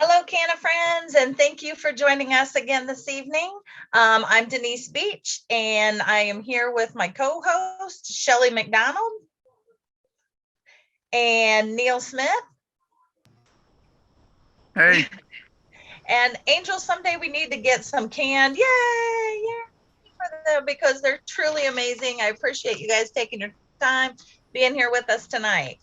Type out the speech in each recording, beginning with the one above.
Hello, Canna friends, and thank you for joining us again this evening. I'm Denise Beach, and I am here with my co-host, Shelly McDonald and Neil Smith. Hey. And Angel, someday we need to get some canned, yay, for them because they're truly amazing. I appreciate you guys taking your time being here with us tonight.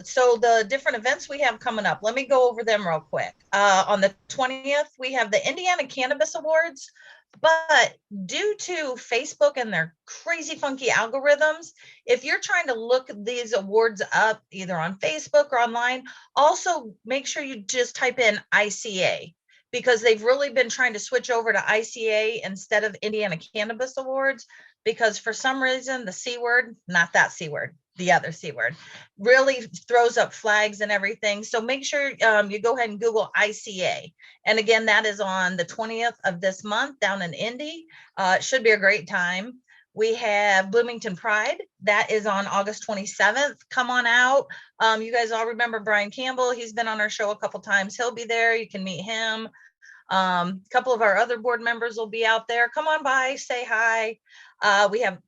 So the different events we have coming up, let me go over them real quick. On the 20th, we have the Indiana Cannabis Awards, but due to Facebook and their crazy funky algorithms, if you're trying to look these awards up either on Facebook or online, also make sure you just type in ICA, because they've really been trying to switch over to ICA instead of Indiana Cannabis Awards, because for some reason the C word, not that C word, the other C word, really throws up flags and everything. So make sure you go ahead and Google ICA. And again, that is on the 20th of this month down in Indy. It should be a great time. We have Bloomington Pride. That is on August 27th. Come on out. You guys all remember Brian Campbell. He's been on our show a couple times. He'll be there. You can meet him. A couple of our other board members will be out there. Come on by, say hi. We have,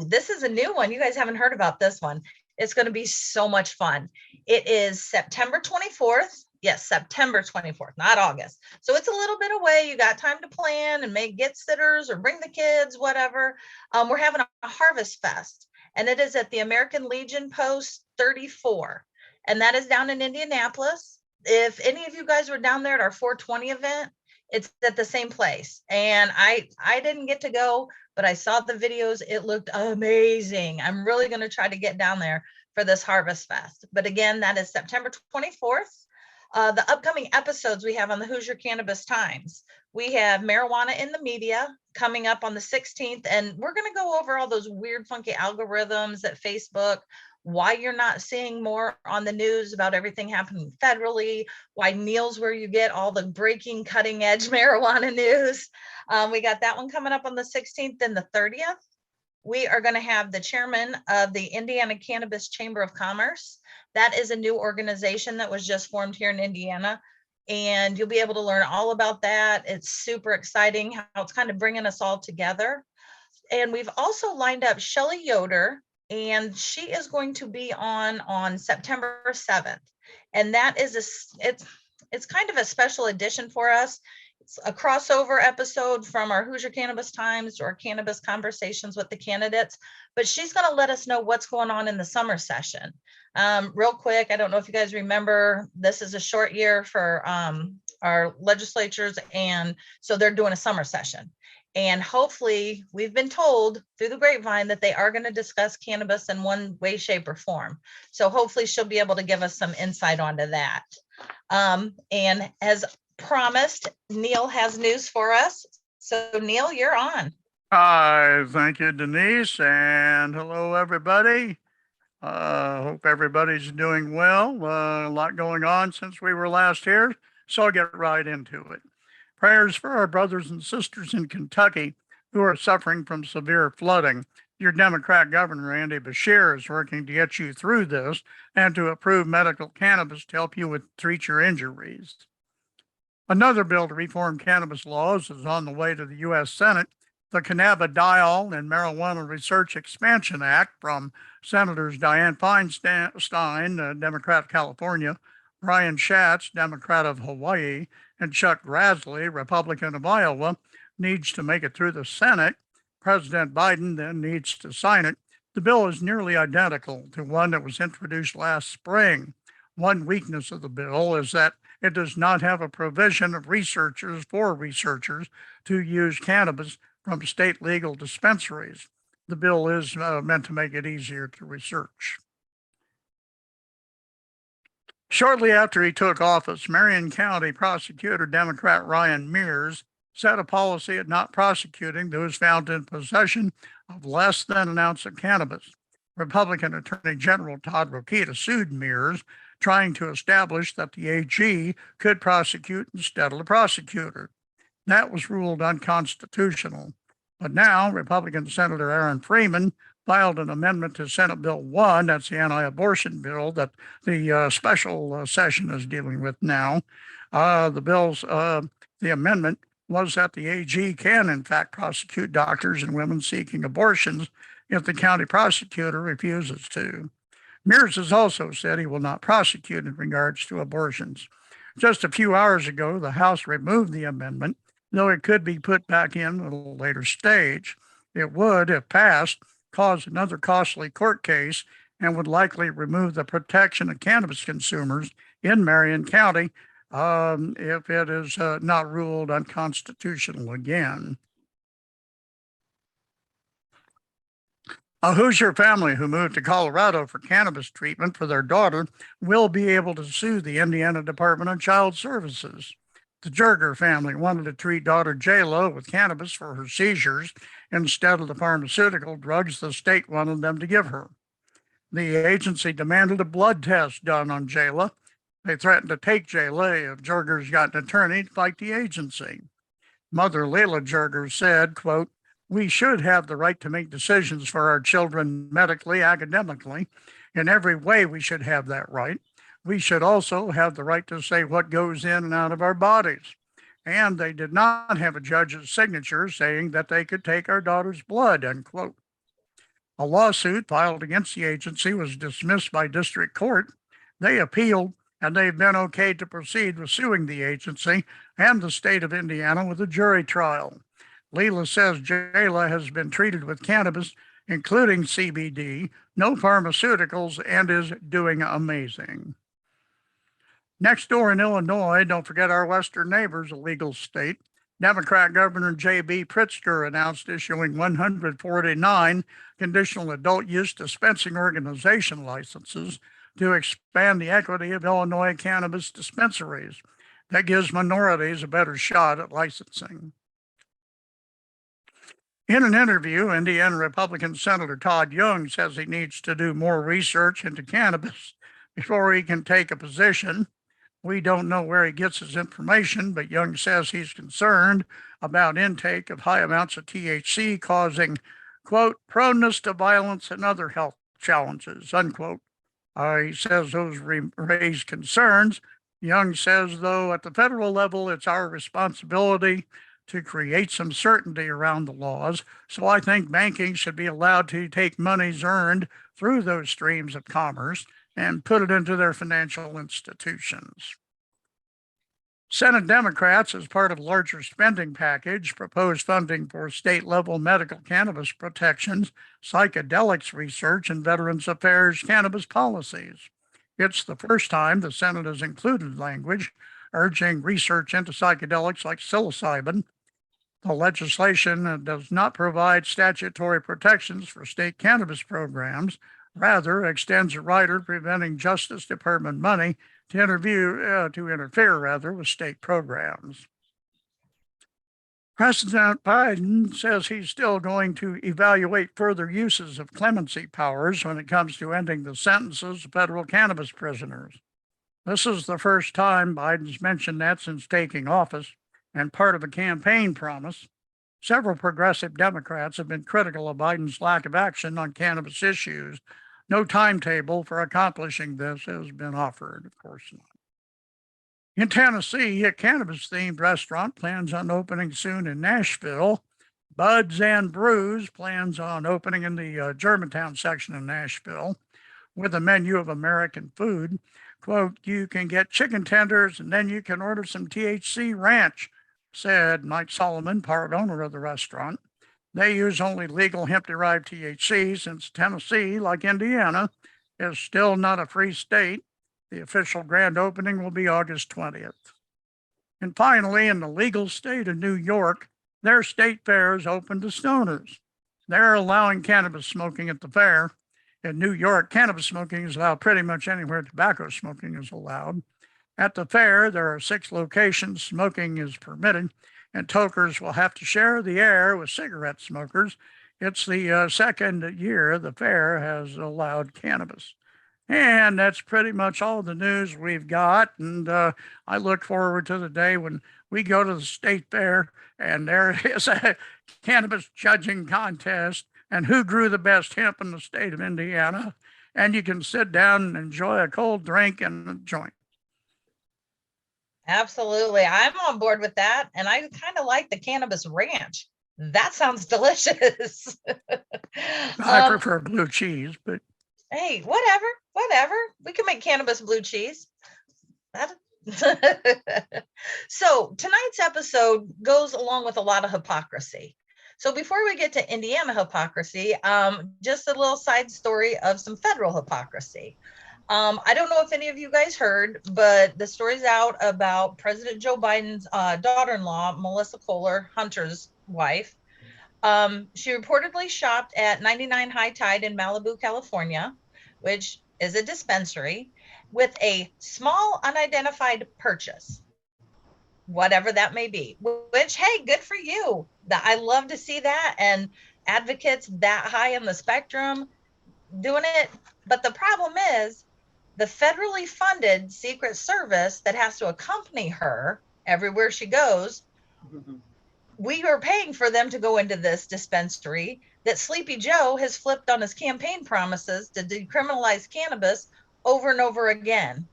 this is a new one. You guys haven't heard about this one. It's going to be so much fun. It is September 24th. Yes, September 24th, not August. So it's a little bit away. You got time to plan and get sitters or bring the kids, whatever. We're having a Harvest Fest, and it is at the American Legion Post 34. And that is down in Indianapolis. If any of you guys were down there at our 420 event, it's at the same place. And I didn't get to go, but I saw the videos. It looked amazing. I'm really going to try to get down there for this Harvest Fest. But again, that is September 24th. The upcoming episodes we have on the Hoosier Cannabis Times. We have Marijuana in the Media coming up on the 16th. And we're going to go over all those weird, funky algorithms at Facebook, why you're not seeing more on the news about everything happening federally, why Neil's where you get all the breaking, cutting edge marijuana news. We got that one coming up on the 16th and the 30th. We are going to have the chairman of the Indiana Cannabis Chamber of Commerce. That is a new organization that was just formed here in Indiana. And you'll be able to learn all about that. It's super exciting how it's kind of bringing us all together. And we've also lined up Shelly Yoder, and she is going to be on September 7th. And that is it's kind of a special edition for us. It's a crossover episode from our Hoosier Cannabis Times to our cannabis conversations with the candidates, but she's going to let us know what's going on in the summer session. Real quick, I don't know if you guys remember, this is a short year for our legislatures, and so they're doing a summer session. And hopefully, we've been told through the grapevine that they are going to discuss cannabis in one way, shape, or form. So hopefully she'll be able to give us some insight onto that. And as promised, Neil has news for us. So Neil, you're on. Hi, thank you, Denise, and hello, everybody. Hope everybody's doing well. A lot going on since we were last here, so I'll get right into it. Prayers for our brothers and sisters in Kentucky who are suffering from severe flooding. Your Democrat Governor, Andy Beshear, is working to get you through this and to approve medical cannabis to help you treat your injuries. Another bill to reform cannabis laws is on the way to the U.S. Senate. The Cannabidiol and Marijuana Research Expansion Act from Senators Dianne Feinstein, Democrat of California, Brian Schatz, Democrat of Hawaii, and Chuck Grassley, Republican of Iowa, needs to make it through the Senate. President Biden then needs to sign it. The bill is nearly identical to one that was introduced last spring. One weakness of the bill is that it does not have a provision of researchers to use cannabis from state legal dispensaries. The bill is meant to make it easier to research. Shortly after he took office, Marion County prosecutor Democrat Ryan Mears set a policy of not prosecuting those found in possession of less than an ounce of cannabis. Republican Attorney General Todd Rokita sued Mears, trying to establish that the AG could prosecute instead of the prosecutor. That was ruled unconstitutional. But now, Republican Senator Aaron Freeman filed an amendment to Senate Bill 1, that's the anti-abortion bill that the special session is dealing with now. The amendment was that the AG can, in fact, prosecute doctors and women seeking abortions if the county prosecutor refuses to. Mears has also said he will not prosecute in regards to abortions. Just a few hours ago, the House removed the amendment, though it could be put back in at a later stage. It would, if passed, cause another costly court case and would likely remove the protection of cannabis consumers in Marion County if it is not ruled unconstitutional again. A Hoosier family who moved to Colorado for cannabis treatment for their daughter will be able to sue the Indiana Department of Child Services. The Jerger family wanted to treat daughter Jayla with cannabis for her seizures instead of the pharmaceutical drugs the state wanted them to give her. The agency demanded a blood test done on Jayla. They threatened to take Jayla if Jergers got an attorney to fight the agency. Mother Leila Jerger said, quote, "We should have the right to make decisions for our children medically, academically. In every way, we should have that right. We should also have the right to say what goes in and out of our bodies." And they did not have a judge's signature saying that they could take our daughter's blood, unquote. A lawsuit filed against the agency was dismissed by district court. They appealed, and they've been okayed to proceed with suing the agency and the state of Indiana with a jury trial. Leila says Jayla has been treated with cannabis, including CBD, no pharmaceuticals, and is doing amazing. Next door in Illinois, don't forget our western neighbors, a legal state. Democrat Governor J.B. Pritzker announced issuing 149 conditional adult use dispensing organization licenses to expand the equity of Illinois cannabis dispensaries. That gives minorities a better shot at licensing. In an interview, Indiana Republican Senator Todd Young says he needs to do more research into cannabis before he can take a position. We don't know where he gets his information, but Young says he's concerned about intake of high amounts of THC causing, quote, proneness to violence and other health challenges, unquote. He says those raise concerns. Young says, though, at the federal level, it's our responsibility to create some certainty around the laws. So I think banking should be allowed to take monies earned through those streams of commerce and put it into their financial institutions. Senate Democrats, as part of a larger spending package, proposed funding for state-level medical cannabis protections, psychedelics research, and Veterans Affairs cannabis policies. It's the first time the Senate has included language urging research into psychedelics like psilocybin. The legislation does not provide statutory protections for state cannabis programs, rather extends a rider preventing Justice Department money to interfere with state programs. President Biden says he's still going to evaluate further uses of clemency powers when it comes to ending the sentences of federal cannabis prisoners. This is the first time Biden's mentioned that since taking office, and part of a campaign promise. Several progressive Democrats have been critical of Biden's lack of action on cannabis issues. No timetable for accomplishing this has been offered, of course not. In Tennessee, a cannabis themed restaurant plans on opening soon in Nashville. Buds and Brews plans on opening in the Germantown section of Nashville with a menu of American food. Quote, you can get chicken tenders and then you can order some THC ranch, said Mike Solomon, part owner of the restaurant. They use only legal hemp derived THC since Tennessee, like Indiana, is still not a free state. The official grand opening will be August 20th. And finally, in the legal state of New York, their state fair is open to stoners. They're allowing cannabis smoking at the fair. In New York, cannabis smoking is allowed pretty much anywhere tobacco smoking is allowed. At the fair, there are 6 locations smoking is permitted, and tokers will have to share the air with cigarette smokers. It's the second year the fair has allowed cannabis. And that's pretty much all the news we've got. And I look forward to the day when we go to the state fair and there is a cannabis judging contest and who grew the best hemp in the state of Indiana. And you can sit down and enjoy a cold drink and a joint. Absolutely. I'm on board with that. And I kind of like the cannabis ranch. That sounds delicious. I prefer blue cheese, but hey, whatever. We can make cannabis blue cheese. So tonight's episode goes along with a lot of hypocrisy. So before we get to Indiana hypocrisy, just a little side story of some federal hypocrisy. I don't know if any of you guys heard, but the story's out about President Joe Biden's daughter-in-law, Melissa Kohler, Hunter's wife. She reportedly shopped at 99 High Tide in Malibu, California, which is a dispensary, with a small unidentified purchase, whatever that may be, which, hey, good for you. I love to see that. And advocates that high on the spectrum doing it. But the problem is the federally funded Secret Service that has to accompany her everywhere she goes. We are paying for them to go into this dispensary that Sleepy Joe has flipped on his campaign promises to decriminalize cannabis over and over again.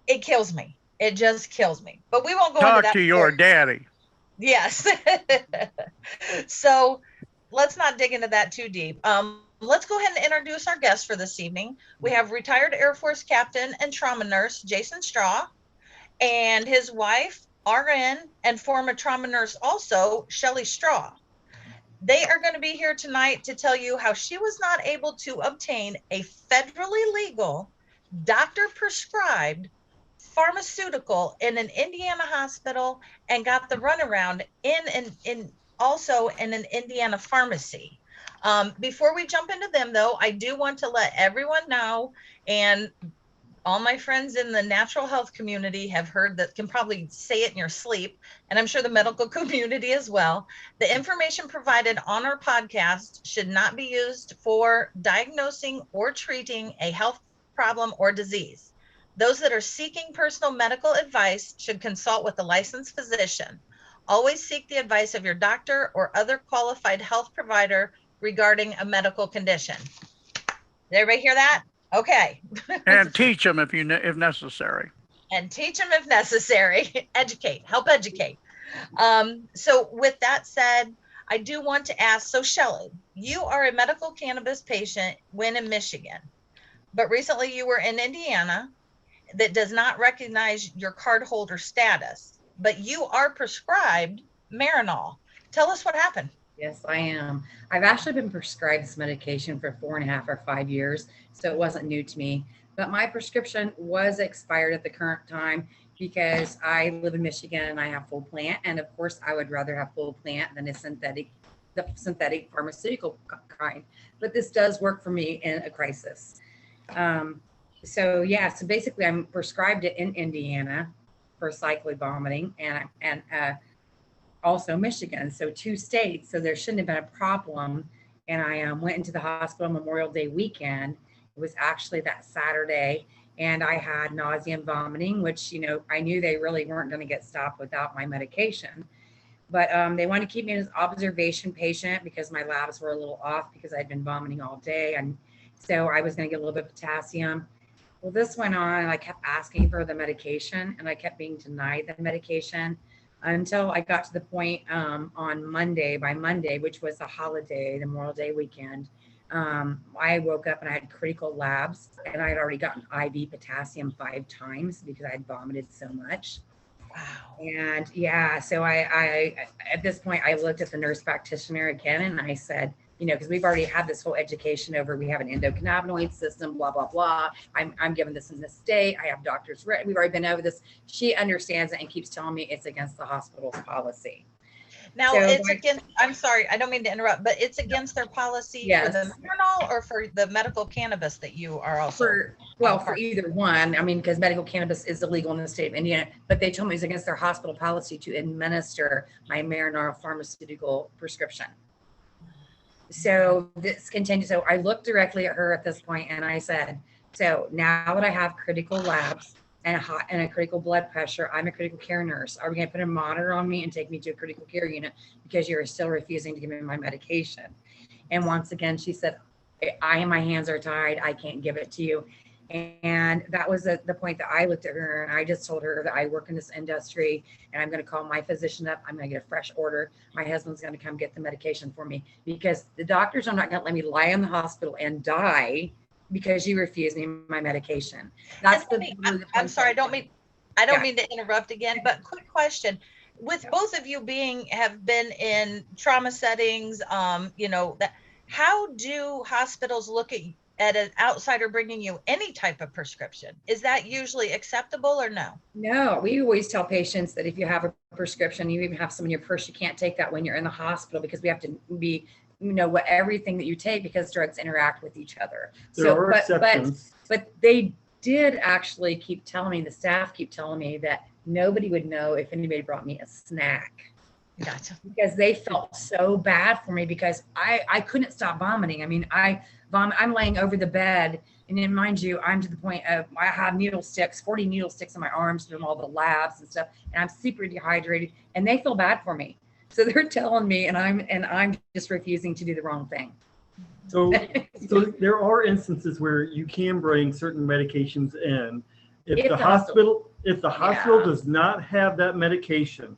It kills me. It just kills me. But we won't go into that. Talk to your daddy. Yes. So let's not dig into that too deep. Let's go ahead and introduce our guest for this evening. We have retired Air Force captain and trauma nurse Jason Straw and his wife, RN, and former trauma nurse also, Shelly Straw. They are going to be here tonight to tell you how she was not able to obtain a federally legal, doctor-prescribed pharmaceutical in an Indiana hospital and got the runaround in also in an Indiana pharmacy. Before we jump into them, though, I do want to let everyone know, and all my friends in the natural health community have heard that, can probably say it in your sleep, and I'm sure the medical community as well. The information provided on our podcast should not be used for diagnosing or treating a health problem or disease. Those that are seeking personal medical advice should consult with a licensed physician. Always seek the advice of your doctor or other qualified health provider regarding a medical condition. Did everybody hear that? Okay. And teach them if necessary. And teach them if necessary. Educate, help educate. So with that said, I do want to ask, so Shelly, you are a medical cannabis patient when in Michigan, but recently you were in Indiana that does not recognize your card holder status, but you are prescribed Marinol. Tell us what happened. Yes, I am. I've actually been prescribed this medication for 4.5 or 5 years, so it wasn't new to me. But my prescription was expired at the current time because I live in Michigan and I have full plant. And of course, I would rather have full plant than the synthetic pharmaceutical kind. But this does work for me in a crisis. So basically I'm prescribed it in Indiana for cycloid vomiting, and also Michigan. So 2 states. So there shouldn't have been a problem. And I went into the hospital Memorial Day weekend. It was actually that Saturday. And I had nausea and vomiting, which, you know, I knew they really weren't going to get stopped without my medication. But they wanted to keep me as observation patient because my labs were a little off because I'd been vomiting all day. And so I was going to get a little bit of potassium. Well, this went on, and I kept asking for the medication, and I kept being denied the medication until I got to the point on Monday, by Monday, which was a holiday, the Memorial Day weekend. I woke up and I had critical labs, and I had already gotten IV potassium 5 times because I had vomited so much. Wow. And yeah, so I at this point, I looked at the nurse practitioner again, and I said, you know, because we've already had this whole education over, we have an endocannabinoid system, blah, blah, blah. I'm given this in this state. I have doctors, we've already been over this. She understands it and keeps telling me it's against the hospital's policy. Now So, it's against, I'm sorry, I don't mean to interrupt, but it's against their policy for Yes. the Marinol or for the medical cannabis that you are also. For either one. I mean, because medical cannabis is illegal in the state of Indiana, but they told me it's against their hospital policy to administer my Marinol pharmaceutical prescription. So this continues. So I looked directly at her at this point and I said, so now that I have critical labs and a critical blood pressure, I'm a critical care nurse. Are we going to put a monitor on me and take me to a critical care unit because you're still refusing to give me my medication? And once again, she said, my hands are tied. I can't give it to you. And that was the point that I looked at her and I just told her that I work in this industry and I'm going to call my physician up. I'm going to get a fresh order. My husband's going to come get the medication for me because the doctors are not going to let me lie in the hospital and die because you refuse me my medication. That's I'm sorry. I don't mean to interrupt again, but quick question. With both of you have been in trauma settings, you know, that how do hospitals look at an outsider bringing you any type of prescription? Is that usually acceptable or no? No, we always tell patients that if you have a prescription, you even have some in your purse, you can't take that when you're in the hospital because we have to be, you know, what everything that you take because drugs interact with each other. But they did actually keep telling me, the staff keep telling me that nobody would know if anybody brought me a snack. Gotcha. Because they felt so bad for me because I couldn't stop vomiting. I mean, I'm laying over the bed, and then mind you, I'm to the point of I have 40 needle sticks in my arms from all the labs and stuff, and I'm super dehydrated, and they feel bad for me. So they're telling me, and I'm just refusing to do the wrong thing. So there are instances where you can bring certain medications in. If the hospital does not have that medication,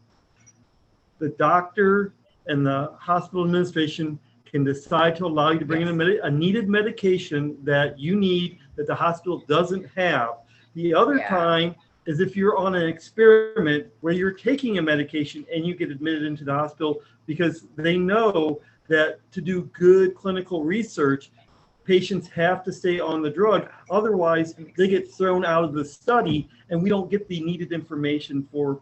the doctor and the hospital administration can decide to allow you to bring in a needed medication that you need that the hospital doesn't have. The other time is if you're on an experiment where you're taking a medication and you get admitted into the hospital because they know that to do good clinical research, patients have to stay on the drug. Otherwise, they get thrown out of the study and we don't get the needed information for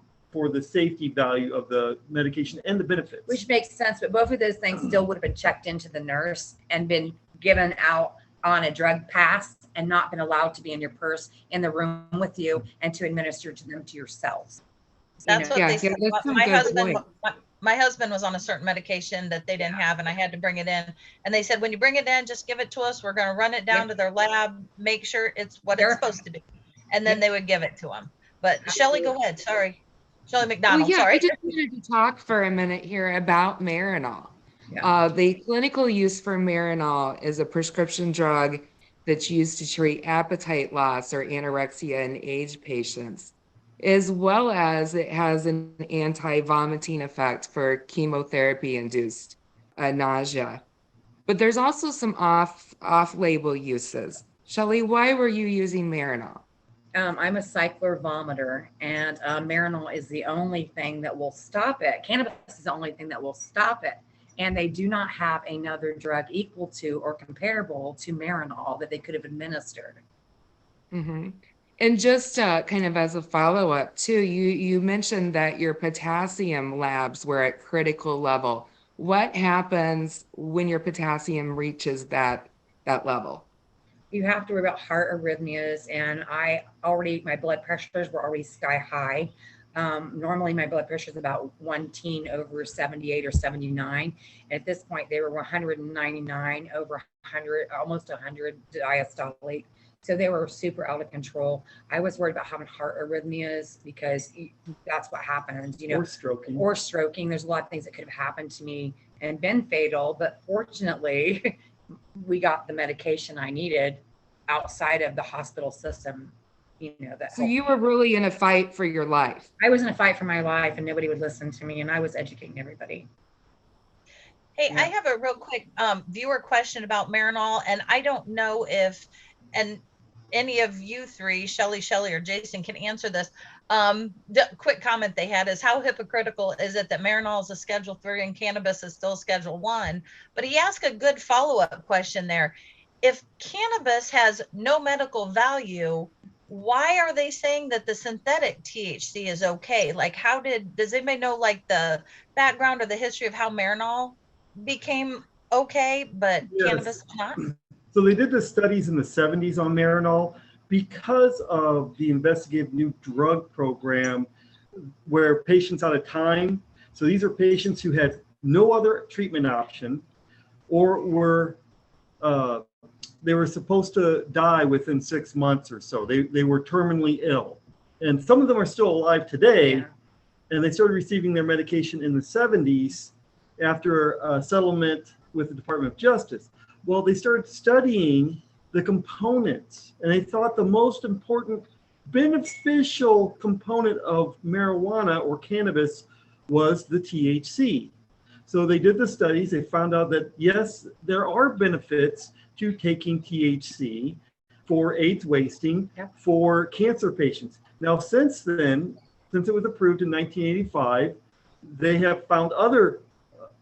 the safety value of the medication and the benefits. Which makes sense, but both of those things still would have been checked into the nurse and been given out on a drug pass and not been allowed to be in your purse in the room with you and to administer to them to yourselves. That's what they said. My husband was on a certain medication that they didn't have, and I had to bring it in. And they said, when you bring it in, just give it to us. We're going to run it down to their lab, make sure it's what it's supposed to be. And then they would give it to them. But Shelly, go ahead. Sorry. Shelly McDonald, sorry. I just wanted to talk for a minute here about Marinol. The clinical use for Marinol is a prescription drug that's used to treat appetite loss or anorexia in aged patients, as well as it has an anti-vomiting effect for chemotherapy-induced nausea. But there's also some off-label uses. Shelly, why were you using Marinol? I'm a cycler vomiter, and Marinol is the only thing that will stop it. Cannabis is the only thing that will stop it. And they do not have another drug equal to or comparable to Marinol that they could have administered. Mm-hmm. And just kind of as a follow-up too, you mentioned that your potassium labs were at critical level. What happens when your potassium reaches that level? You have to worry about heart arrhythmias, and my blood pressures were already sky high. Normally my blood pressure is about 110 over 78 or 79. And at this point they were 199 over 100, almost 100 diastolic. So they were super out of control. I was worried about having heart arrhythmias because that's what happens, you know, or stroking. There's a lot of things that could have happened to me and been fatal, but fortunately we got the medication I needed outside of the hospital system. You know, that So you were really in a fight for your life. I was in a fight for my life and nobody would listen to me, and I was educating everybody. Hey, I have a real quick viewer question about Marinol, and I don't know if any of you three, Shelly, or Jason, can answer this. The quick comment they had is, how hypocritical is it that Marinol is a Schedule 3 and cannabis is still Schedule 1? But he asked a good follow-up question there. If cannabis has no medical value, why are they saying that the synthetic THC is okay? Like, does anybody know like the background or the history of how Marinol became okay, but cannabis not? So they did the studies in the 70s on Marinol because of the investigative new drug program where patients out of time. So these are patients who had no other treatment option or were they were supposed to die within 6 months or so. They were terminally ill. And some of them are still alive today. And they started receiving their medication in the 70s after a settlement with the Department of Justice. Well, they started studying the components, and they thought the most important beneficial component of marijuana or cannabis was the THC. So they did the studies. They found out that, yes, there are benefits to taking THC for AIDS wasting for cancer patients. Now, since then, since it was approved in 1985, they have found other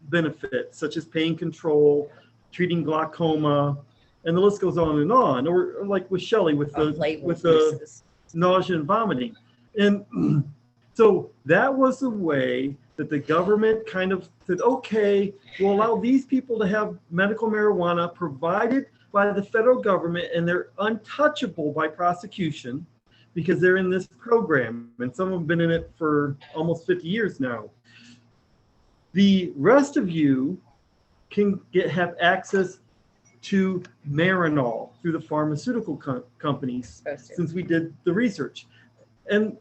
benefits such as pain control, treating glaucoma, and the list goes on, or like with Shelly with the nausea and vomiting. And so that was the way that the government kind of said, okay, we'll allow these people to have medical marijuana provided by the federal government, and they're untouchable by prosecution because they're in this program, and some of them have been in it for almost 50 years now. The rest of you can have access to Marinol through the pharmaceutical companies since we did the research. And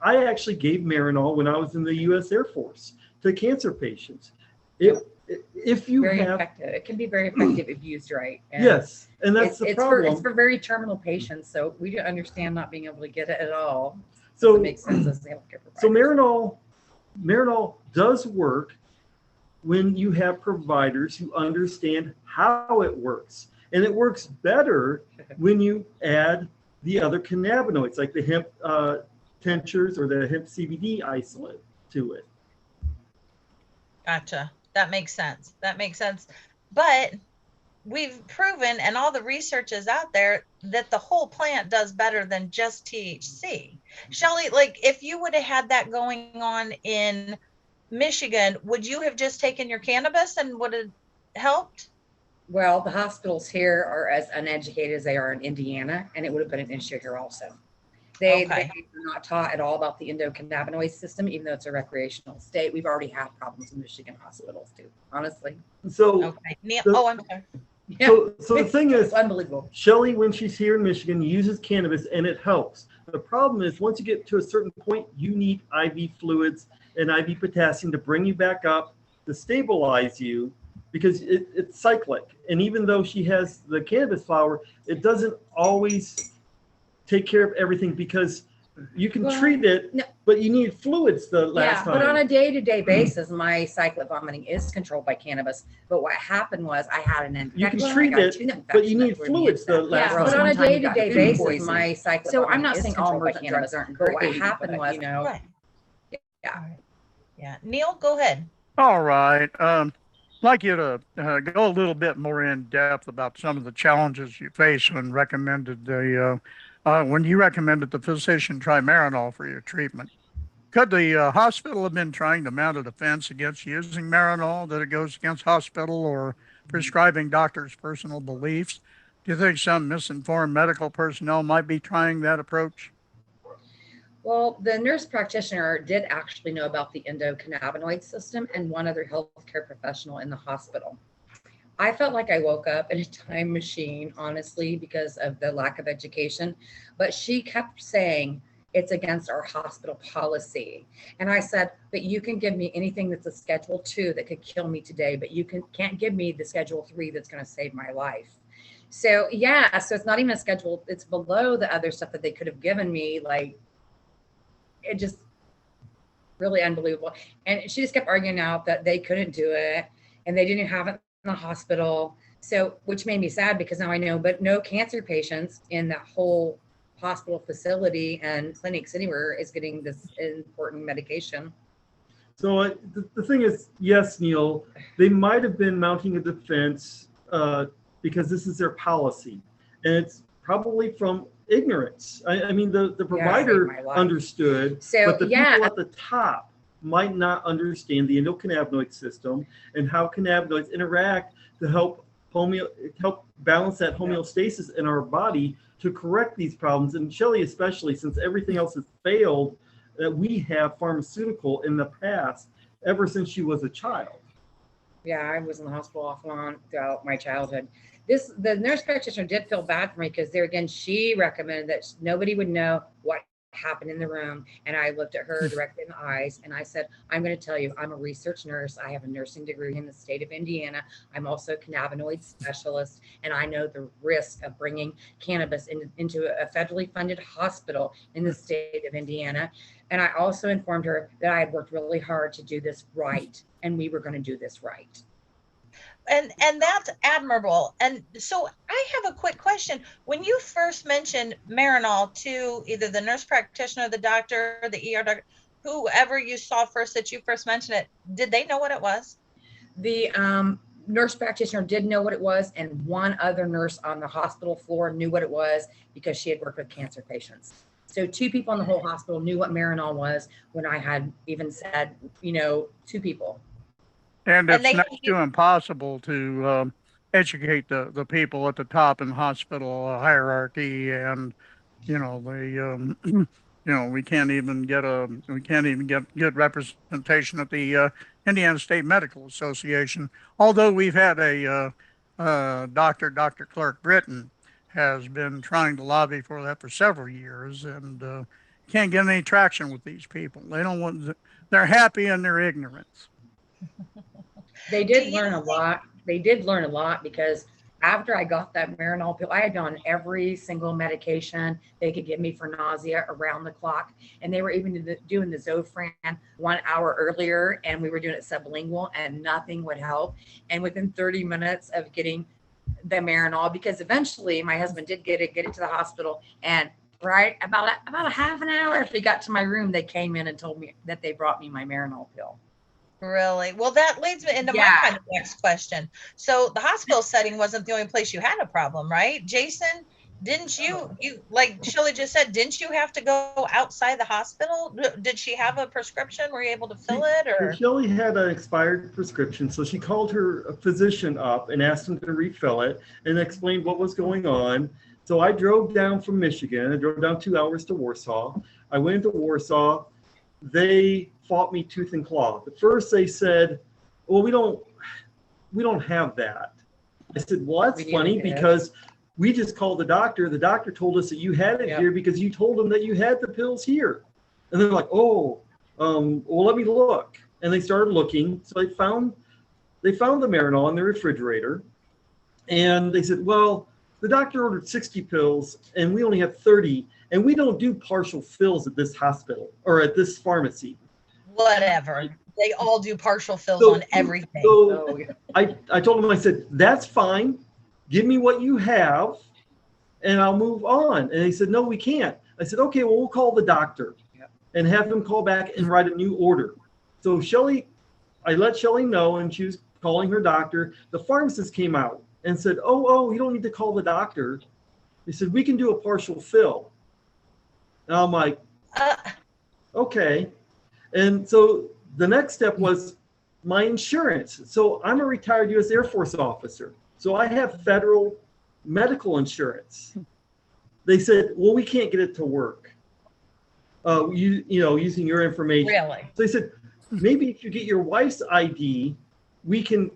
I actually gave Marinol when I was in the U.S. Air Force to cancer patients. If you have, effective. It can be very effective if used right. And yes, and that's the problem. It's for very terminal patients, so we understand not being able to get it at all. So it makes sense as the healthcare provider. So Marinol does work when you have providers who understand how it works. And it works better when you add the other cannabinoids, like the hemp tinctures or the hemp CBD isolate to it. Gotcha. That makes sense. But we've proven, and all the research is out there, that the whole plant does better than just THC. Shelly, like if you would have had that going on in Michigan, would you have just taken your cannabis and would have helped? Well, the hospitals here are as uneducated as they are in Indiana, and it would have been an issue here also. They are not taught at all about the endocannabinoid system, even though it's a recreational state. We've already had problems in Michigan hospitals too, honestly. So, I'm sorry. Yeah. So the thing is, it's unbelievable. Shelly, when she's here in Michigan, uses cannabis and it helps. The problem is once you get to a certain point, you need IV fluids and IV potassium to bring you back up, to stabilize you, because it's cyclic. And even though she has the cannabis flower, it doesn't always take care of everything because you can treat it, but you need fluids the last time. But on a day-to-day basis, my cyclic vomiting is controlled by cannabis. But what happened was I had an infection. You can treat it, but you need fluids the last time. But on a day-to-day basis, my cyclic vomiting I'm not saying all emergent drugs aren't great. But what happened was, Yeah. Neil, go ahead. All right. I'd like you to go a little bit more in depth about some of the challenges you face when you recommended the physician try Marinol for your treatment. Could the hospital have been trying to mount a defense against using Marinol, that it goes against hospital or prescribing doctors' personal beliefs? Do you think some misinformed medical personnel might be trying that approach? Well, the nurse practitioner did actually know about the endocannabinoid system and one other healthcare professional in the hospital. I felt like I woke up in a time machine, honestly, because of the lack of education. But she kept saying, it's against our hospital policy. And I said, but you can give me anything that's a Schedule 2 that could kill me today, but you can't give me the Schedule 3 that's going to save my life. So yeah, so it's not even a schedule, it's below the other stuff that they could have given me. Like, it just really unbelievable. And she just kept arguing out that they couldn't do it and they didn't have it in the hospital. So, which made me sad because now I know, but no cancer patients in that whole hospital facility and clinics anywhere is getting this important medication. So the thing is, yes, Neil, they might have been mounting a defense because this is their policy. And it's probably from ignorance. I mean, the provider understood, so, but the people at the top might not understand the endocannabinoid system and how cannabinoids interact to help balance that homeostasis in our body to correct these problems. And Shelly, especially, since everything else has failed, that we have pharmaceutical in the past ever since she was a child. Yeah, I was in the hospital off and on throughout my childhood. The nurse practitioner did feel bad for me because there again, she recommended that nobody would know what happened in the room. And I looked at her directly in the eyes and I said, I'm going to tell you, I'm a research nurse. I have a nursing degree in the state of Indiana. I'm also a cannabinoid specialist. And I know the risk of bringing cannabis into a federally funded hospital in the state of Indiana. And I also informed her that I had worked really hard to do this right. And we were going to do this right. And that's admirable. And so I have a quick question. When you first mentioned Marinol to either the nurse practitioner, the doctor, the ER doctor, whoever you saw first that you first mentioned it, did they know what it was? The nurse practitioner did know what it was, and one other nurse on the hospital floor knew what it was because she had worked with cancer patients. So 2 people in the whole hospital knew what Marinol was when I had even said, 2 people. And it's next to impossible to educate the people at the top in the hospital hierarchy, and we can't even get good representation at the Indiana State Medical Association. Although we've had a Dr. Clark Britton has been trying to lobby for that for several years, and can't get any traction with these people. They don't want. They're happy in their ignorance. They did learn a lot. They did learn a lot because after I got that Marinol pill, I had done every single medication they could give me for nausea around the clock. And they were even doing the Zofran 1 hour earlier, and we were doing it sublingual, and nothing would help. And within 30 minutes of getting the Marinol, because eventually my husband did get it to the hospital, and right about a half an hour after he got to my room, they came in and told me that they brought me my Marinol pill. Really? Well, that leads me into my kind of next question. So the hospital setting wasn't the only place you had a problem, right? Jason, didn't you like Shelly just said, didn't you have to go outside the hospital? Did she have a prescription? Were you able to fill it? Or Shelly had an expired prescription, so she called her physician up and asked him to refill it and explained what was going on. So I drove down from Michigan. I drove down 2 hours to Warsaw. I went into Warsaw. They fought me tooth and claw. At first they said, well, we don't have that. I said, well, that's funny because we just called the doctor. The doctor told us that you had it here because you told him that you had the pills here. And they're like, well, let me look. And they started looking. So they found the Marinol in the refrigerator. And they said, well, the doctor ordered 60 pills and we only have 30. And we don't do partial fills at this hospital or at this pharmacy. Whatever. They all do partial fills on everything. So I told him, I said, that's fine. Give me what you have and I'll move on. And he said, no, we can't. I said, okay, well, we'll call the doctor and have him call back and write a new order. So I let Shelly know, and she was calling her doctor. The pharmacist came out and said, oh, you don't need to call the doctor. He said, we can do a partial fill. And I'm like, okay. And so the next step was my insurance. So I'm a retired U.S. Air Force officer. So I have federal medical insurance. They said, well, we can't get it to work. using your information. Really? So they said, maybe if you get your wife's ID, we can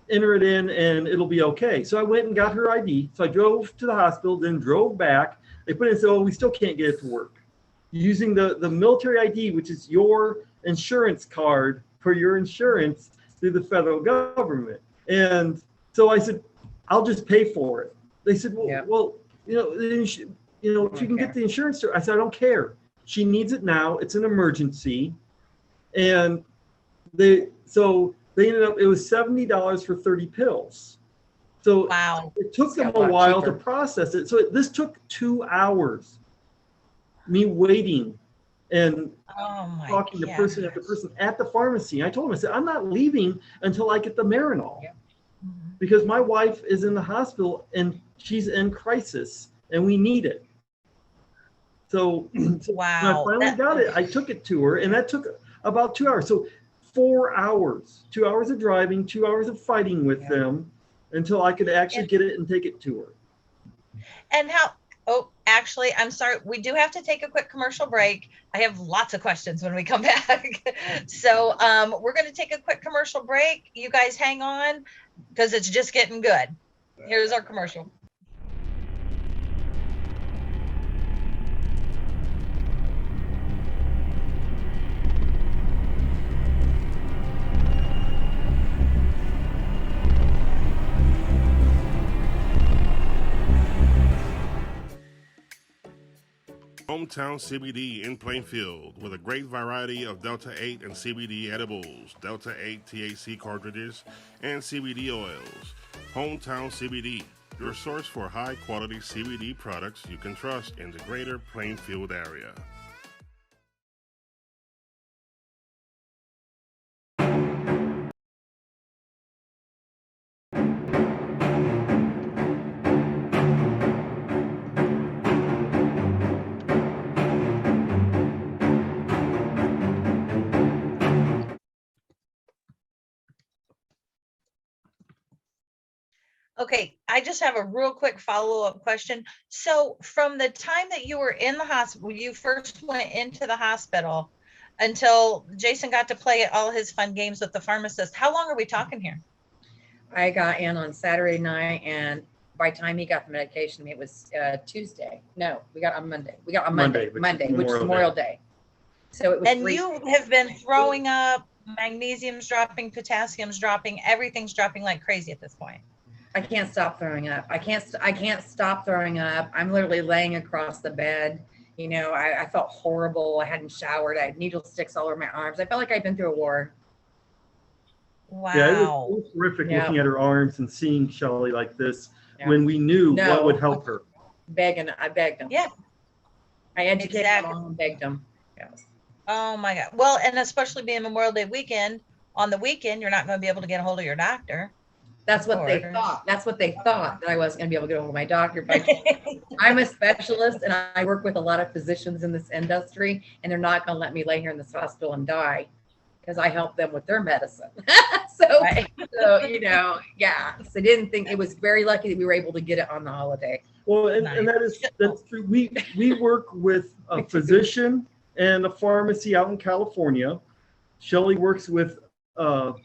enter it in and it'll be okay. So I went and got her ID. So I drove to the hospital, then drove back. They put it in and said, oh, we still can't get it to work. Using the military ID, which is your insurance card for your insurance through the federal government. And so I said, I'll just pay for it. They said, well, if you can get the insurance. I said, I don't care. She needs it now. It's an emergency. And they ended up, it was $70 for 30 pills. So wow. It took them a while to process it. So this took 2 hours, me waiting and talking to person after person at the pharmacy. I told him, I said, I'm not leaving until I get the Marinol because my wife is in the hospital and she's in crisis and we need it. So when I finally got it, I took it to her and that took about 2 hours. So 4 hours, 2 hours of driving, 2 hours of fighting with them until I could actually get it and take it to her. And actually, I'm sorry. We do have to take a quick commercial break. I have lots of questions when we come back. So we're going to take a quick commercial break. You guys hang on because it's just getting good. Here's our commercial. Hometown CBD in Plainfield with a great variety of Delta 8 and CBD edibles, Delta 8 THC cartridges, and CBD oils. Hometown CBD, your source for high-quality CBD products you can trust in the greater Plainfield area. Okay, I just have a real quick follow-up question. So from the time that you were in the hospital, you first went into the hospital until Jason got to play all his fun games with the pharmacist, how long are we talking here? I got in on Saturday night, and by the time he got the medication, it was Tuesday. No, we got on Monday. We got on Monday, which is Memorial Day. So it was. And you have been throwing up, magnesium's dropping, potassium's dropping, everything's dropping like crazy at this point. I can't stop throwing up. I can't stop throwing up. I'm literally laying across the bed. You know, I felt horrible. I hadn't showered. I had needle sticks all over my arms. I felt like I'd been through a war. Wow. Yeah, it was horrific looking at her arms and seeing Shelly like this when we knew what would help her. I begged him. Yeah. I educated him and begged him. Yes. Oh my God. Well, and especially being Memorial Day weekend, on the weekend, you're not going to be able to get a hold of your doctor. That's what they thought. That's what they thought, that I wasn't going to be able to get a hold of my doctor. But I'm a specialist and I work with a lot of physicians in this industry, and they're not going to let me lay here in this hospital and die because I help them with their medicine. So you know, so they didn't think, it was very lucky that we were able to get it on the holiday. Well, and that's true. We work with a physician and a pharmacy out in California. Shelly works with a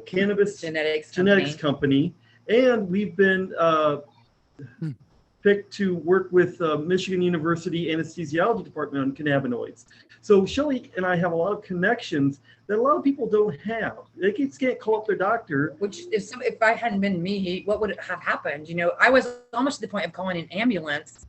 cannabis genetics company, and we've been picked to work with Michigan University anesthesiology department on cannabinoids. So Shelly and I have a lot of connections that a lot of people don't have. They just can't call up their doctor. Which if I hadn't been me, what would have happened? You know, I was almost to the point of calling an ambulance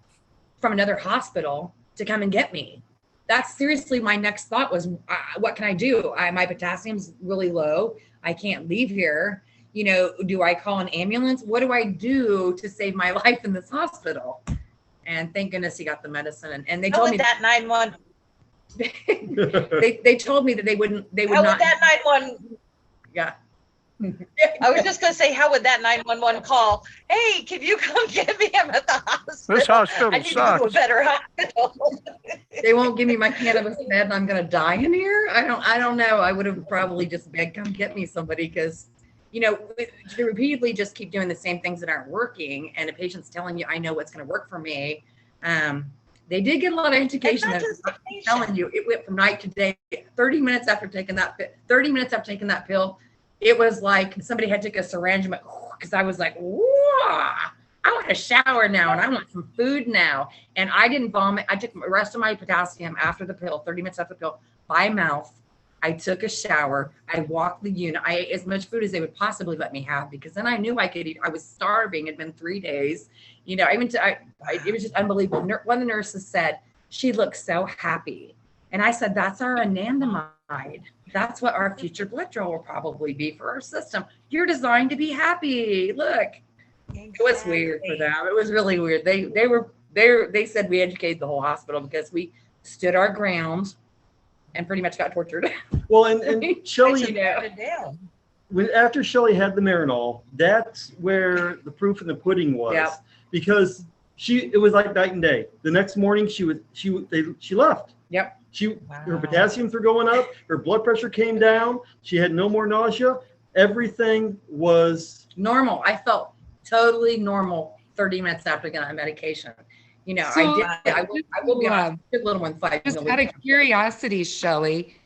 from another hospital to come and get me. That's seriously my next thought was, what can I do? My potassium's really low. I can't leave here. You know, do I call an ambulance? What do I do to save my life in this hospital? And thank goodness he got the medicine. And they told me that 911. they told me that they would not. How would that 911? Yeah. I was just going to say, how would that 911 call? Hey, can you come get me? I'm at the hospital. This hospital I need sucks. to go to a better hospital. They won't give me my cannabis med and I'm going to die in here. I don't know. I would have probably just begged, come get me somebody, because, you know, to repeatedly just keep doing the same things that aren't working, and a patient's telling you, I know what's going to work for me. They did get a lot of education. not I'm just the patient. telling you, it went from night to day. 30 minutes after taking that 30 minutes after taking that pill, it was like somebody had took a syringe because I was like, whoa, I want a shower now and I want some food now. And I didn't vomit. I took the rest of my potassium after the pill, 30 minutes after the pill, by mouth. I took a shower. I walked the unit. I ate as much food as they would possibly let me have because then I knew I could eat. I was starving. It'd been 3 days. You know, it was just unbelievable. One of the nurses said, she looks so happy. And I said, that's our anandamide. That's what our future blood draw will probably be for our system. You're designed to be happy. Look. It was weird for them. It was really weird. They said we educated the whole hospital because we stood our ground and pretty much got tortured. Well, and Shelly, after Shelly had the Marinol, that's where the proof in the pudding was. Yep. Because it was like night and day. The next morning she left. Yep. Her potassiums were going up, her blood pressure came down, she had no more nausea. Everything was normal. I felt totally normal 30 minutes after getting that medication. You know, So, I will be honest, I took little one 5 Just out milligrams. of curiosity, Shelly,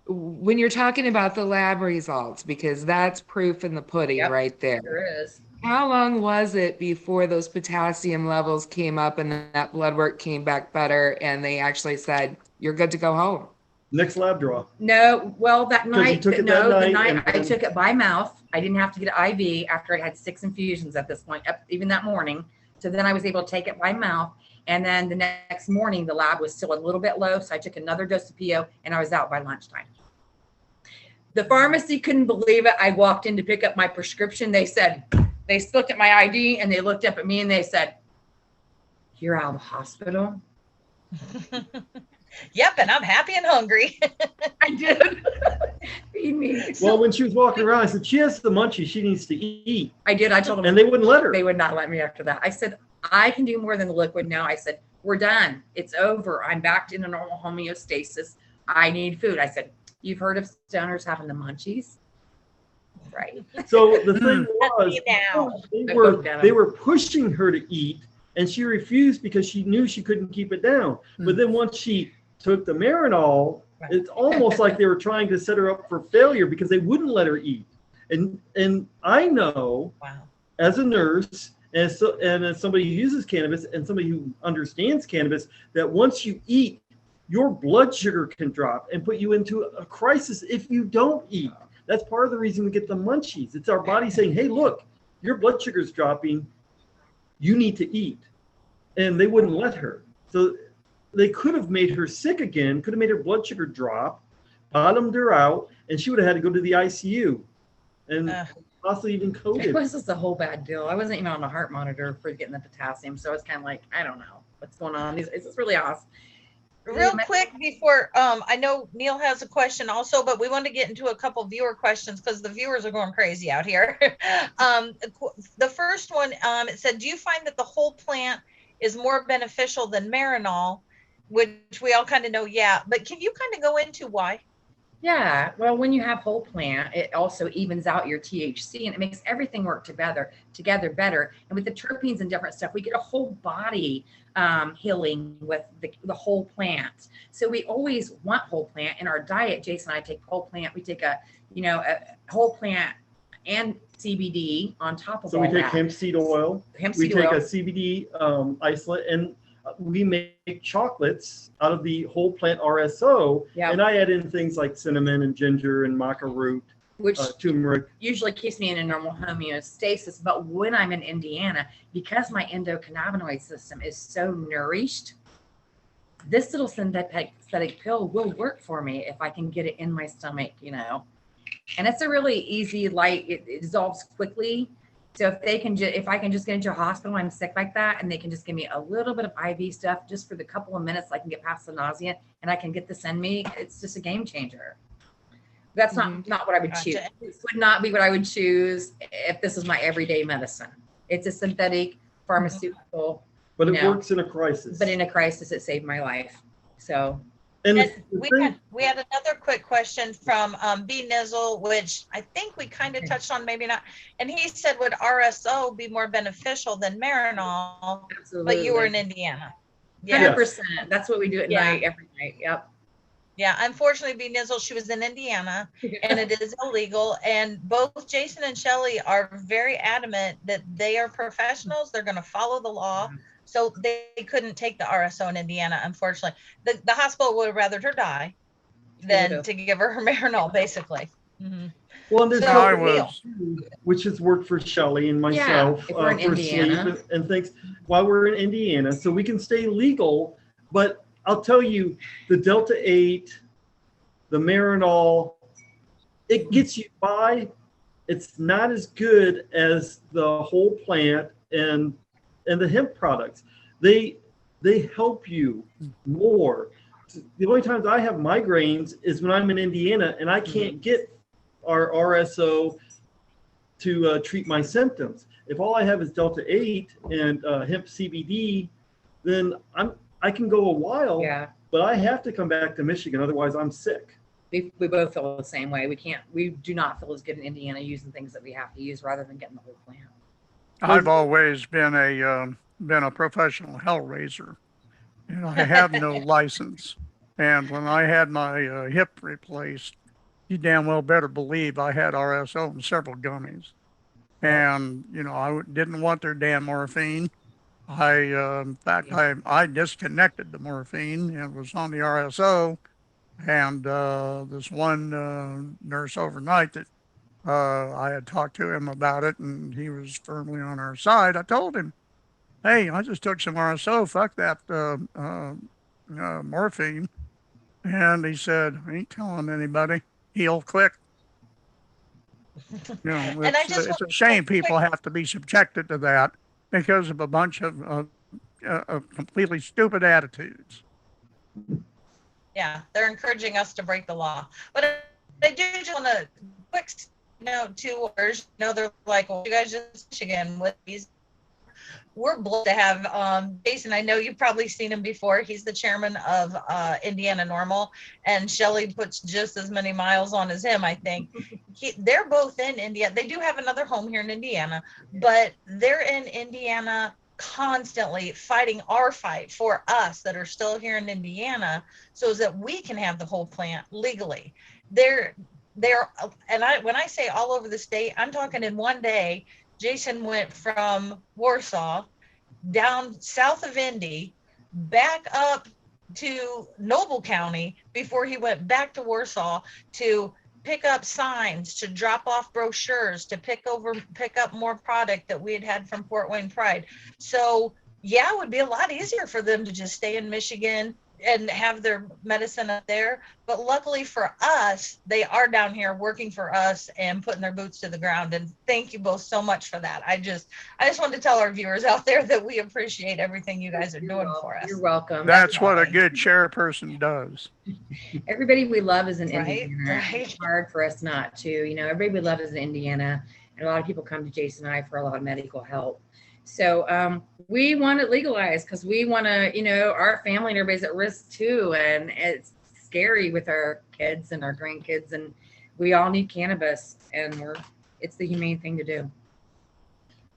when you're talking about the lab results, because that's proof in the pudding Yep, right there. There is. How long was it before those potassium levels came up and that blood work came back better and they actually said, you're good to go home? next lab draw. No, well, that you night, took it no, that the night night I took it by mouth. I didn't have to get an IV after I had 6 infusions at this point, even that morning. So then I was able to take it by mouth. And then the next morning, the lab was still a little bit low. So I took another dose of PO and I was out by lunchtime. The pharmacy couldn't believe it. I walked in to pick up my prescription. They said, they looked at my ID and they looked up at me and they said, "You're out of the hospital." Yep, and I'm happy and hungry. I did. Feed me. Well, when she was walking around, I said, she has the munchies. She needs to eat. I did. I told them. And they wouldn't let her. They would not let me after that. I said, I can do more than the liquid now. I said, we're done. It's over. I'm back in a normal homeostasis. I need food. I said, you've heard of stoners having the munchies? Right. So the thing was, they were pushing her to eat, and she refused because she knew she couldn't keep it down. But then once she took the Marinol, it's almost like they were trying to set her up for failure because they wouldn't let her eat. And I know, as a nurse, and as somebody who uses cannabis and somebody who understands cannabis, that once you eat, your blood sugar can drop and put you into a crisis if you don't eat. That's part of the reason we get the munchies. It's our body saying, hey, look, your blood sugar's dropping. You need to eat. And they wouldn't let her. So they could have made her sick again, could have made her blood sugar drop, bottomed her out, and she would have had to go to the ICU and possibly even coded. It was just a whole bad deal. I wasn't even on a heart monitor for getting the potassium. So it's kind of like, I don't know what's going on. It's just really awesome. Real quick before, I know Neil has a question also, but we want to get into a couple viewer questions because the viewers are going crazy out here. The first one, it said, do you find that the whole plant is more beneficial than Marinol, which we all kind of know, yeah, but can you kind of go into why? Yeah, well, when you have whole plant, it also evens out your THC and it makes everything work together better. And with the terpenes and different stuff, we get a whole body healing with the whole plant. So we always want whole plant in our diet. Jason and I take whole plant. We take a whole plant and CBD on top of all that. So we take hemp seed oil. We take a CBD isolate, and we make chocolates out of the whole plant RSO. Yep. And I add in things like cinnamon and ginger and maca root, which turmeric. Usually keeps me in a normal homeostasis. But when I'm in Indiana, because my endocannabinoid system is so nourished, this little synthetic pill will work for me if I can get it in my stomach, And it's a really easy, light, it dissolves quickly. So if I can just get into a hospital, I'm sick like that, and they can just give me a little bit of IV stuff just for the couple of minutes, I can get past the nausea and I can get this in me. It's just a game changer. That's not what I would choose. This would not be what I would choose if this is my everyday medicine. It's a synthetic pharmaceutical. But it works in a crisis. But in a crisis, it saved my life. So. And we had another quick question from B Nizzle, which I think we kind of touched on, maybe not. And he said, would RSO be more beneficial than Marinol? Absolutely. But you were in Indiana. Yeah. 100%. That's what we do at Yeah. night, every night. Yep. Yeah, unfortunately, B. Nizzle, she was in Indiana and it is illegal. And both Jason and Shelly are very adamant that they are professionals. They're going to follow the law. So they couldn't take the RSO in Indiana, unfortunately. The hospital would have rather her die than to give her Marinol, basically. Mm-hmm. Well, and there's So, I something Neil. was, which has worked for Shelly and myself if we're in for sleep Indiana. and things while we're in Indiana, so we can stay legal. But I'll tell you, the Delta 8, the Marinol, it gets you by. It's not as good as the whole plant and the hemp products. They help you more. The only times I have migraines is when I'm in Indiana and I can't get our RSO to treat my symptoms. If all I have is Delta 8 and hemp CBD, then I can go a while, but I have to come back to Michigan. Otherwise, I'm sick. We both feel the same way. We do not feel as good in Indiana using things that we have to use rather than getting the whole plant. I've always been a professional hell raiser. You know, I have no license. And when I had my hip replaced, you damn well better believe I had RSO and several gummies. And, you know, I didn't want their damn morphine. In fact, I disconnected the morphine and was on the RSO. And this one nurse overnight that I had talked to him about it, and he was firmly on our side. I told him, hey, I just took some RSO, fuck that morphine. And he said, I ain't telling anybody. Heal quick. You know, it's a shame people have to be subjected to that because of a bunch of completely stupid attitudes. Yeah, they're encouraging us to break the law. But I do just want to quick note to ours. You know, they're like, well, you guys just Michigan with these. We're blessed to have Jason. I know you've probably seen him before. He's the chairman of Indiana Normal, and Shelly puts just as many miles on as him, I think. They're both in India. They do have another home here in Indiana, but they're in Indiana constantly fighting our fight for us that are still here in Indiana so that we can have the whole plant legally. They're and when I say all over the state, I'm talking in one day. Jason went from Warsaw down south of Indy back up to Noble County before he went back to Warsaw to pick up signs, to drop off brochures, to pick up more product that we had from Fort Wayne Pride. So yeah, it would be a lot easier for them to just stay in Michigan and have their medicine up there. But luckily for us, they are down here working for us and putting their boots to the ground. And thank you both so much for that. I just want to tell our viewers out there that we appreciate everything you guys are doing for us. You're welcome. That's what a good chairperson does. Everybody we love is in Indiana. Right. It's hard for us not to. You know, everybody we love is in Indiana. And a lot of people come to Jason and I for a lot of medical help. So we want it legalized because we want to, you know, our family and everybody's at risk too. And it's scary with our kids and our grandkids. And we all need cannabis. And it's the humane thing to do.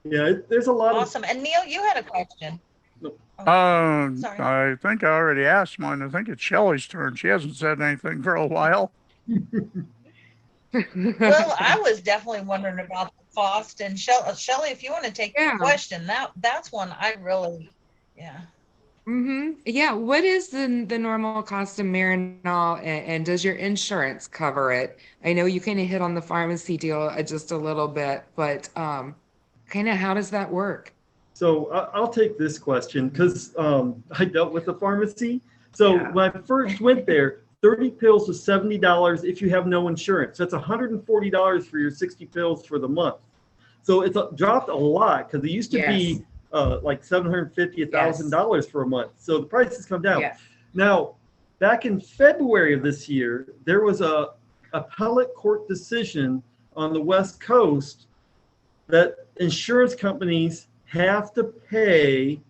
Yeah, there's a lot awesome. And Neil, you had a question. Sorry. I think I already asked mine. I think it's Shelly's turn. She hasn't said anything for a while. Well, I was definitely wondering about the cost. And Shelly, if you want to take the question, that's one I really, Yeah. What is the normal cost of Marinol, and does your insurance cover it? I know you kind of hit on the pharmacy deal just a little bit, but kind of how does that work? So I'll take this question because I dealt with the pharmacy. So when I first went there, 30 pills was $70 if you have no insurance. That's $140 for your 60 pills for the month. So it's dropped a lot because it used to be like $750, $1,000 for a month. So the price has come down. Now, back in February of this year, there was a appellate court decision on the West Coast that insurance companies have to pay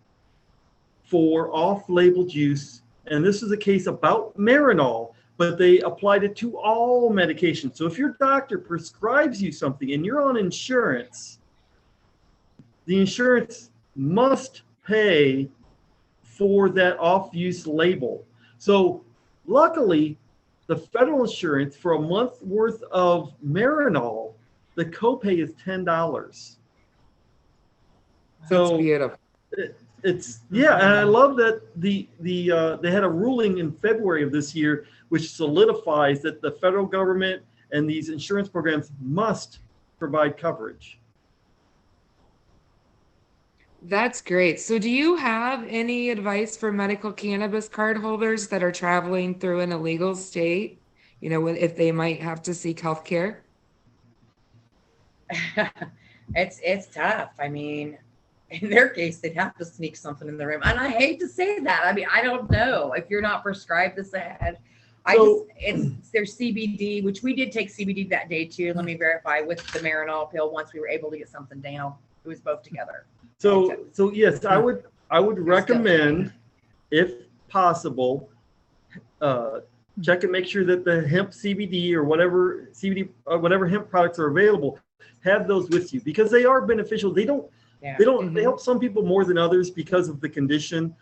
for off-label use. And this is a case about Marinol, but they applied it to all medications. So if your doctor prescribes you something and you're on insurance, the insurance must pay for that off-use label. So luckily, the federal insurance for a month worth of Marinol, the copay is $10. That's beautiful. It's and I love that they had a ruling in February of this year which solidifies that the federal government and these insurance programs must provide coverage. That's great. So do you have any advice for medical cannabis card holders that are traveling through an illegal state, if they might have to seek health care? It's tough. I mean, in their case, they'd have to sneak something in the room. And I hate to say that. I mean, I don't know if you're not prescribed this ahead. It's their CBD, which we did take CBD that day too. Let me verify with the Marinol pill once we were able to get something down. It was both together. So yes, I would recommend, if possible, check and make sure that the hemp CBD or whatever hemp products are available, have those with you because they are beneficial. They help some people more than others because of the condition.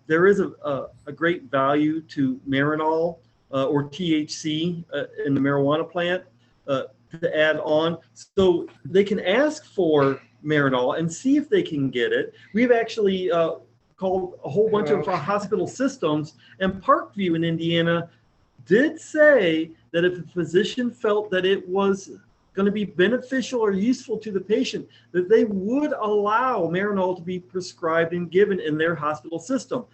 There is a great value to Marinol or THC in the marijuana plant to add on. So they can ask for Marinol and see if they can get it. We've actually called a whole bunch of hospital systems, and Parkview in Indiana did say that if a physician felt that it was going to be beneficial or useful to the patient, that they would allow Marinol to be prescribed and given in their hospital system.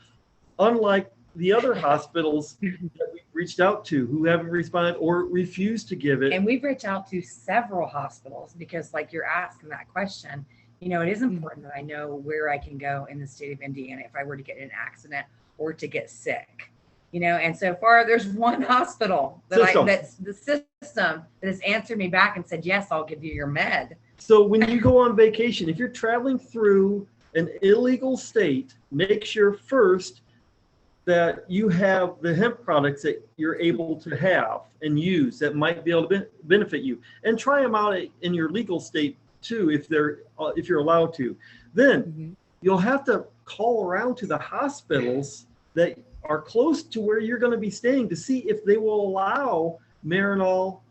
Unlike the other hospitals that we've reached out to who haven't responded or refused to give it. And we've reached out to several hospitals because like you're asking that question, it is important that I know where I can go in the state of Indiana if I were to get in an accident or to get sick. And so far there's one hospital that's the system that has answered me back and said, yes, I'll give you your med. So when you go on vacation, if you're traveling through an illegal state, make sure first that you have the hemp products that you're able to have and use that might be able to benefit you, and try them out in your legal state too, if you're allowed to. Then you'll have to call around to the hospitals that are close to where you're going to be staying to see if they will allow Marinol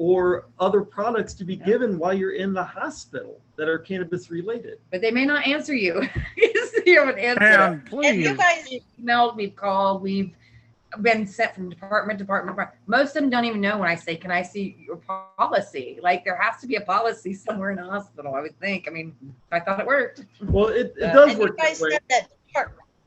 or other products to be given while you're in the hospital that are cannabis related. But they may not answer you. You haven't answered. And please. And you guys emailed, we've called, we've been sent from department to department. Most of them don't even know when I say, can I see your policy? Like there has to be a policy somewhere in the hospital, I would think. I mean, I thought it worked. Well, it does work. You guys said that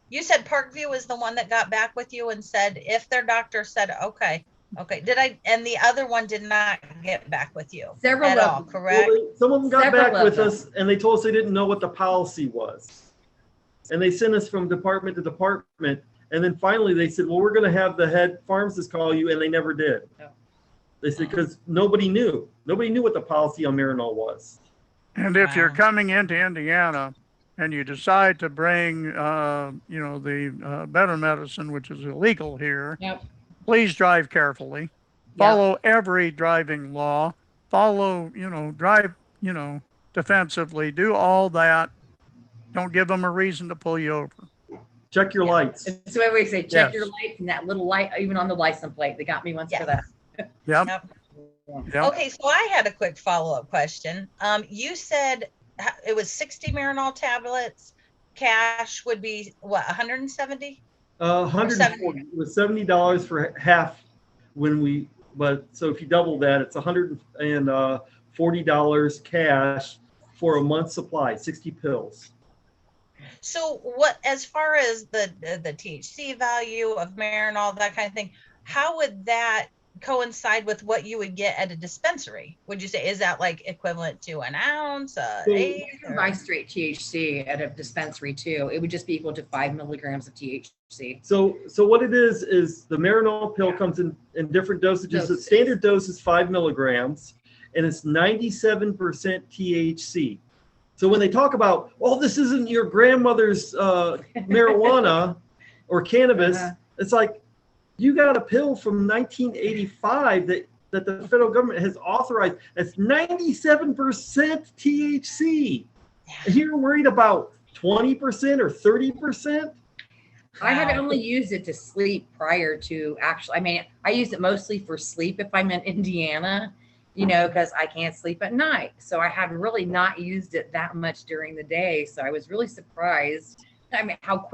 you said Parkview is the one that got back with you and said if their doctor said okay. And the other one did not get back with you Several at all, correct? Well, some of them got back with us and they told us they didn't know what the policy was. And they sent us from department to department. And then finally they said, well, we're going to have the head pharmacist call you. And they never did. No. They said, because nobody knew what the policy on Marinol was. And if you're coming into Indiana and you decide to bring, the better medicine, which is illegal here, please drive carefully. Follow every driving law. Drive, defensively. Do all that. Don't give them a reason to pull you over. Check your lights. So what we say, check your lights, and that little light, even on the license plate, they got me once for that. Yep. Okay, so I had a quick follow-up question. You said it was 60 Marinol tablets. Cash would be what, 170? 140. It was $70 for half so if you double that, it's $140 cash for a month's supply, 60 pills. So what, as far as the THC value of Marinol, that kind of thing, how would that coincide with what you would get at a dispensary? Would you say, is that like equivalent to an ounce, you can buy straight THC at a dispensary too. It would just be equal to 5 milligrams of THC. So what it is the Marinol pill comes in different dosages. The standard dose is 5 milligrams and it's 97% THC. So when they talk about, well, this isn't your grandmother's marijuana or cannabis, it's like, you got a pill from 1985 that the federal government has authorized. That's 97% THC. And you're worried about 20% or 30%? I have Wow. only used it to sleep prior to actually, I mean, I use it mostly for sleep if I'm in Indiana, because I can't sleep at night. So I had really not used it that much during the day. So I was really surprised. I mean, how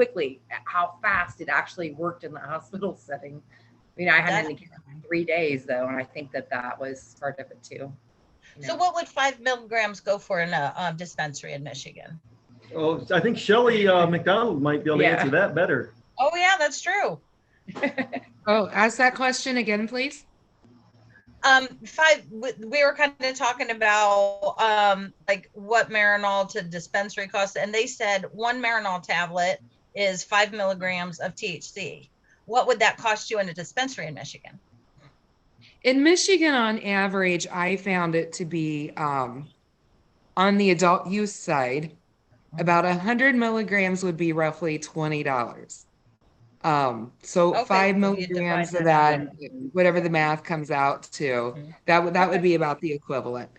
fast it actually worked in the hospital setting. I had it in 3 days though. And I think that was part of it too. So what would 5 milligrams go for in a dispensary in Michigan? Oh, I think Shelly McDonald might be able to answer that better. Oh yeah, that's true. Oh, ask that question again, please. We were kind of talking about like what Marinol to dispensary costs, and they said 1 Marinol tablet is 5 milligrams of THC. What would that cost you in a dispensary in Michigan? In Michigan, on average, I found it to be on the adult use side, about 100 milligrams would be roughly $20. So Okay, 5 so if you milligrams divide of that that, whatever the math comes out to, that would be about the equivalent.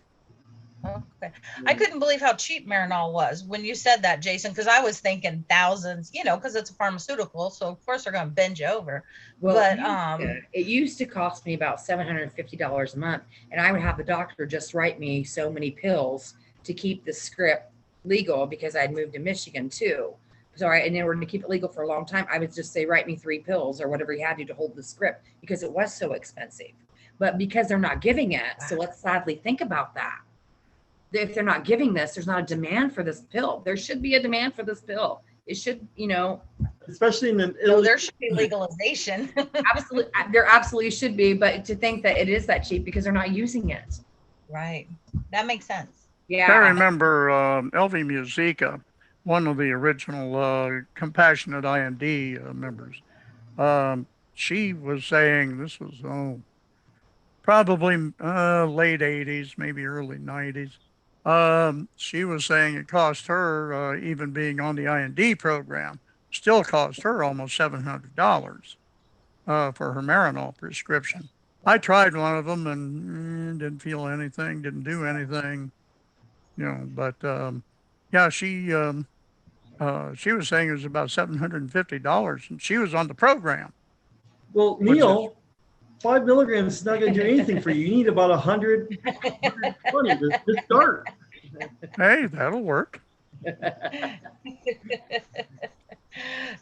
Okay. I couldn't believe how cheap Marinol was when you said that, Jason, because I was thinking thousands, because it's a pharmaceutical, so of course they're going to bend you over. Well, But it used to cost me about $750 a month, and I would have the doctor just write me so many pills to keep the script legal because I'd moved to Michigan too. So in order to keep it legal for a long time, I would just say, write me 3 pills or whatever he had to hold the script because it was so expensive. But because they're not giving it, so let's sadly think about that. If they're not giving this, there's not a demand for this pill. There should be a demand for this pill. It should, especially in the there should be legalization. Absolutely, there absolutely should be. But to think that it is that cheap because they're not using it. Right. That makes sense. Yeah. I remember Elvie Musica, one of the original Compassionate IND members. She was saying this was probably late 80s, maybe early 90s. She was saying it cost her, even being on the IND program, still cost her almost $700 for her Marinol prescription. I tried one of them and didn't feel anything, didn't do anything, but yeah, she was saying it was about $750 and she was on the program. Well, Neil, 5 milligrams is not going to do anything for you. You need about 100, 120 to start. Hey, that'll work.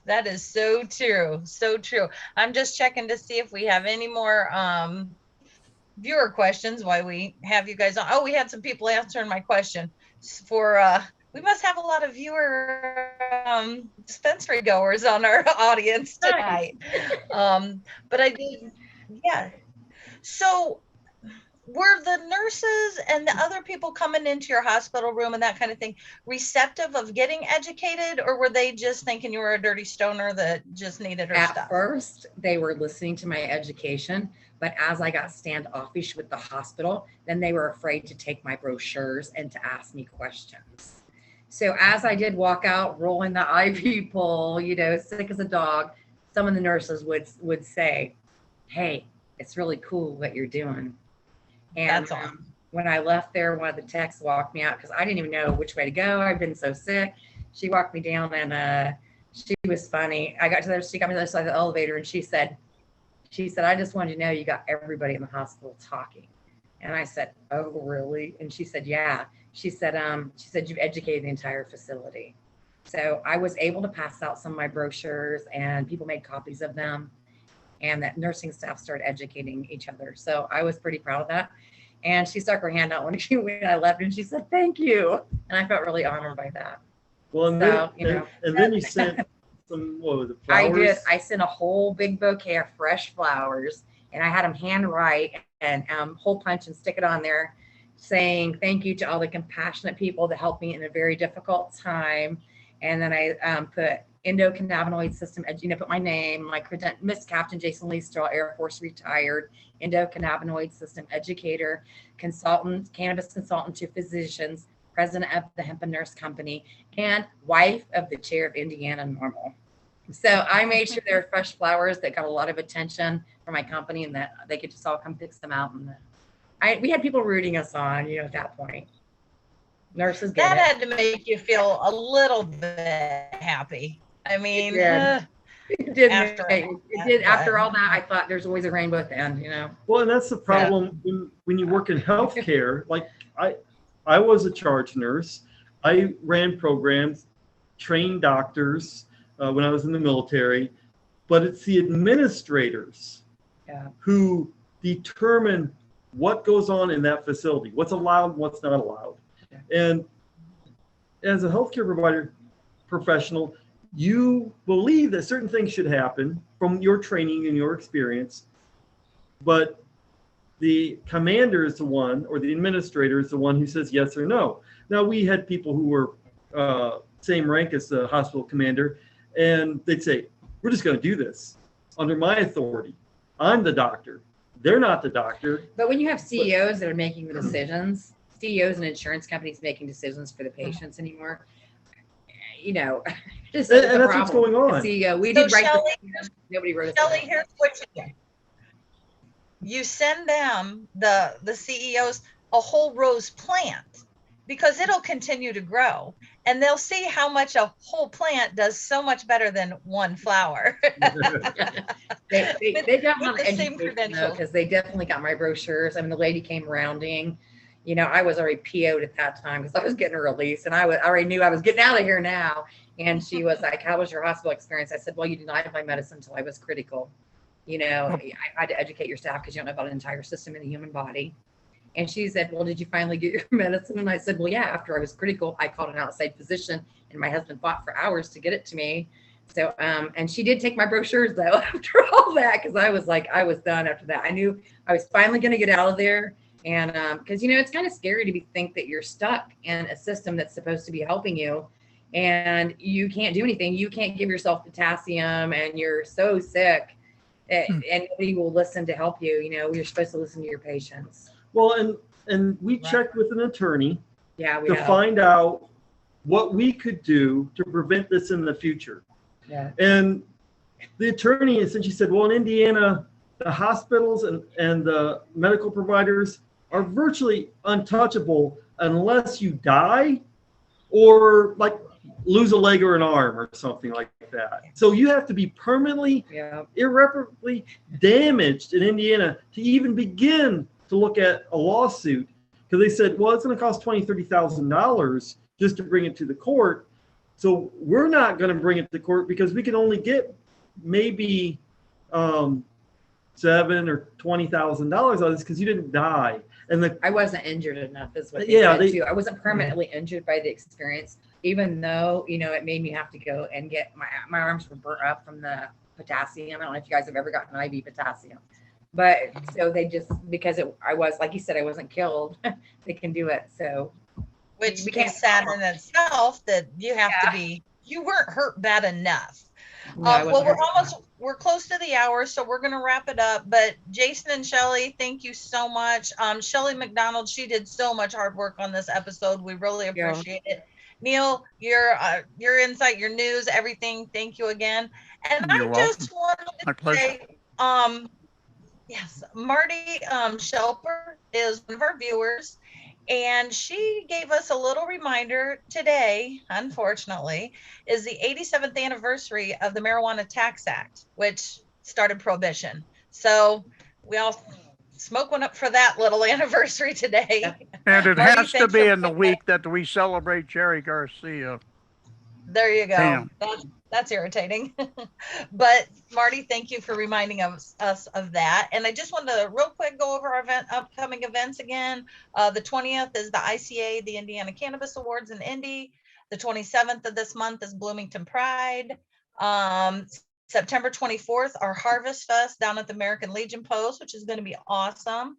That is so true. So true. I'm just checking to see if we have any more viewer questions while we have you guys on. Oh, we had some people answering my question we must have a lot of viewer dispensary goers on our audience tonight. But I did, yeah. So were the nurses and the other people coming into your hospital room and that kind of thing receptive of getting educated, or were they just thinking you were a dirty stoner that just needed her stuff? At first, they were listening to my education, but as I got standoffish with the hospital, then they were afraid to take my brochures and to ask me questions. So as I did walk out, rolling the IV pole, sick as a dog, some of the nurses would say, "Hey, it's really cool what you're doing." And that's awesome. When I left there, one of the techs walked me out because I didn't even know which way to go. I've been so sick. She walked me down and she was funny. She got me to the other side of the elevator and she said, "I just wanted to know you got everybody in the hospital talking." And I said, "Oh, really?" And she said, "Yeah." She said, "You've educated the entire facility." So I was able to pass out some of my brochures and people made copies of them. And that nursing staff started educating each other. So I was pretty proud of that. And she stuck her hand out when I left and she said, "Thank you." And I felt really honored by that. Well, and then you sent some, what was it, flowers? I did. I sent a whole big bouquet of fresh flowers and I had them handwrite and hole punch and stick it on there saying thank you to all the compassionate people that helped me in a very difficult time. And then I put endocannabinoid system, put my name, my credential, Miss Captain Jason Lee Straw, Air Force retired, endocannabinoid system educator, consultant, cannabis consultant to physicians, president of the Hemp and Nurse Company, and wife of the chair of Indiana NORML. So I made sure there were fresh flowers that got a lot of attention from my company and that they could just all come pick them out. And we had people rooting us on, at that point. Nurses that had to make you feel a little bit happy. I mean, It did. After It did. After all that, I thought there's always a rainbow at the end, you know. Well, and that's the problem when you work in healthcare. Like I was a charge nurse. I ran programs, trained doctors when I was in the military, but it's the administrators who determine what goes on in that facility, what's allowed, what's not allowed. And as a healthcare provider professional, you believe that certain things should happen from your training and your experience, but the commander is the one, or the administrator is the one who says yes or no. Now, we had people who were same rank as the hospital commander, and they'd say, we're just going to do this under my authority. I'm the doctor. They're not the doctor. But when you have CEOs that are making the decisions, CEOs and insurance companies making decisions for the patients anymore, you know, just and that's what's going on. The CEO, we So did write Shelly, nobody wrote it. Shelly, here's what you do. You send them, the CEOs, a whole rose plant, because it'll continue to grow, and they'll see how much a whole plant does so much better than one flower. They got with the same credentials, because they definitely got my brochures. I mean, the lady came rounding. You know, I was already PO'd at that time because I was getting a release, and I already knew I was getting out of here now. And she was like, "How was your hospital experience?" I said, "Well, you denied my medicine until I was critical. You know, I had to educate your staff because you don't know about an entire system in the human body." And she said, "Well, did you finally get your medicine?" And I said, "Well, yeah, after I was critical, I called an outside physician, and my husband fought for hours to get it to me." So, and she did take my brochures though, after all that, because I was like, I was done after that. I knew I was finally going to get out of there. And because, you know, it's kind of scary to think that you're stuck in a system that's supposed to be helping you, and you can't do anything. You can't give yourself potassium, and you're so sick, and nobody will listen to help you. You know, you're supposed to listen to your patients. Well, and we checked with an attorney to find out what we could do to prevent this in the future. Yeah. And the attorney essentially said, well, in Indiana, the hospitals and the medical providers are virtually untouchable unless you die or like lose a leg or an arm or something like that. So you have to be permanently, irreparably damaged in Indiana to even begin to look at a lawsuit, because they said, well, it's going to cost $20,000, $30,000 just to bring it to the court. So we're not going to bring it to court because we can only get maybe $7,000 or $20,000 out of this because you didn't die. And I wasn't injured enough, is what they said too. I wasn't permanently injured by the experience, even though, you know, it made me have to go and get my arms were burnt up from the potassium. I don't know if you guys have ever gotten IV potassium. But so they just, because I was, like you said, I wasn't killed, they can do it. So, which is sad in itself that you have to be, you weren't hurt bad enough. No, well, we're close to the hour, so we're going to wrap it up. But Jason and Shelly, thank you so much. Shelly McDonald, she did so much hard work on this episode. We really appreciate it. Neil, your insight, your news, everything. Thank you again. And You're just welcome. wanted to say, yes, Marty Shelper is one of our viewers, and she gave us a little reminder today, unfortunately, is the 87th anniversary of the Marijuana Tax Act, which started prohibition. So we all smoke one up for that little anniversary today. And it Marty, has to be in the week that we celebrate Jerry Garcia. There you go. Damn. That's irritating. But Marty, thank you for reminding us of that. And I just wanted to real quick go over our upcoming events again. The 20th is the ICA, the Indiana Cannabis Awards in Indy. The 27th of this month is Bloomington Pride. September 24th, our Harvest Fest down at the American Legion Post, which is going to be awesome.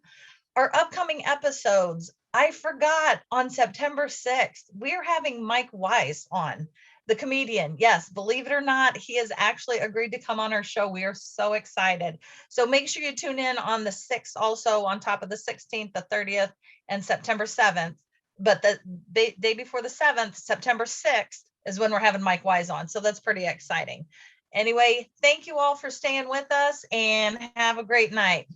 Our upcoming episodes, I forgot, on September 6th, we're having Mike Weiss on. The comedian. Yes, believe it or not, he has actually agreed to come on our show. We are so excited. So make sure you tune in on the 6th, also on top of the 16th, the 30th, and September 7th. But the day before the 7th, September 6th, is when we're having Mike Wise on. So that's pretty exciting. Anyway, thank you all for staying with us, and have a great night.